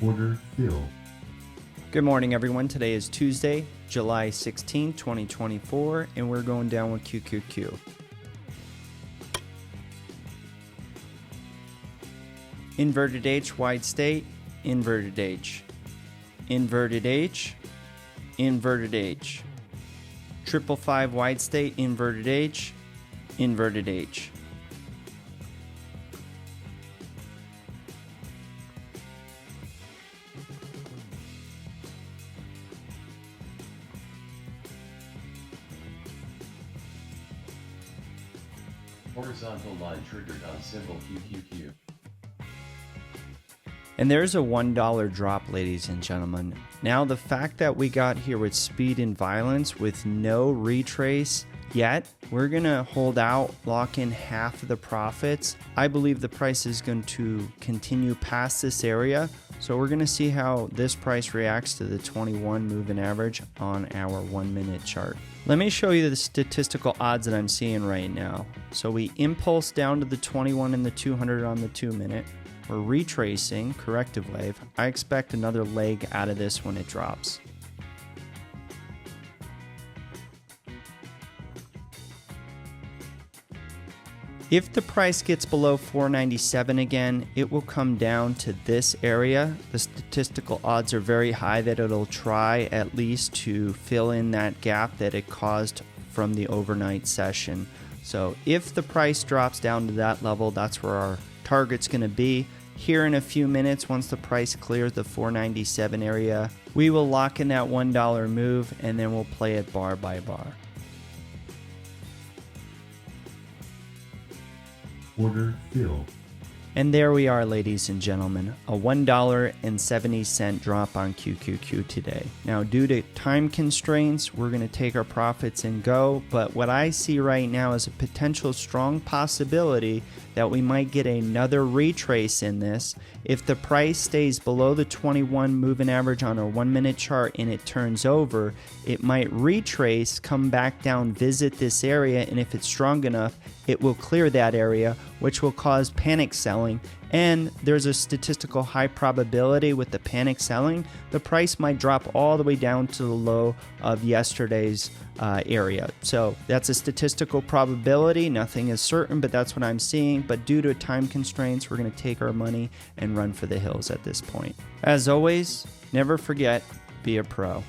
Order fill. Good morning, everyone. Today is Tuesday, July 16, 2024, and we're going down with QQQ. Inverted H, wide state, inverted H. Inverted H, inverted H. 555 wide state, inverted H, inverted H. Horizontal line triggered on symbol QQQ. And there's a $1 drop, ladies and gentlemen. Now, the fact that we got here with speed and violence with no retrace yet, we're going to hold out, lock in half of the profits. I believe the price is going to continue past this area. So we're going to see how this price reacts to the 21 moving average on our 1 minute chart. Let me show you the statistical odds that I'm seeing right now. So we impulse down to the 21 and the 200 on the 2 minute. We're retracing, corrective wave. I expect another leg out of this when it drops. If the price gets below 497 again, it will come down to this area. The statistical odds are very high that it'll try at least to fill in that gap that it caused from the overnight session. So if the price drops down to that level, that's where our target's going to be. Here in a few minutes, once the price clears the 497 area, we will lock in that $1 move and then we'll play it bar by bar. Order fill. And there we are, ladies and gentlemen, a $1.70 drop on QQQ today. Now, due to time constraints, we're going to take our profits and go. But what I see right now is a potential strong possibility that we might get another retrace in this. If the price stays below the 21 moving average on our 1 minute chart and it turns over, it might retrace, come back down, visit this area, and if it's strong enough, it will clear that area, which will cause panic selling. And there's a statistical high probability with the panic selling, the price might drop all the way down to the low of yesterday's area. So that's a statistical probability. Nothing is certain, but that's what I'm seeing. But due to time constraints, we're going to take our money and run for the hills at this point. As always, never forget, be a pro.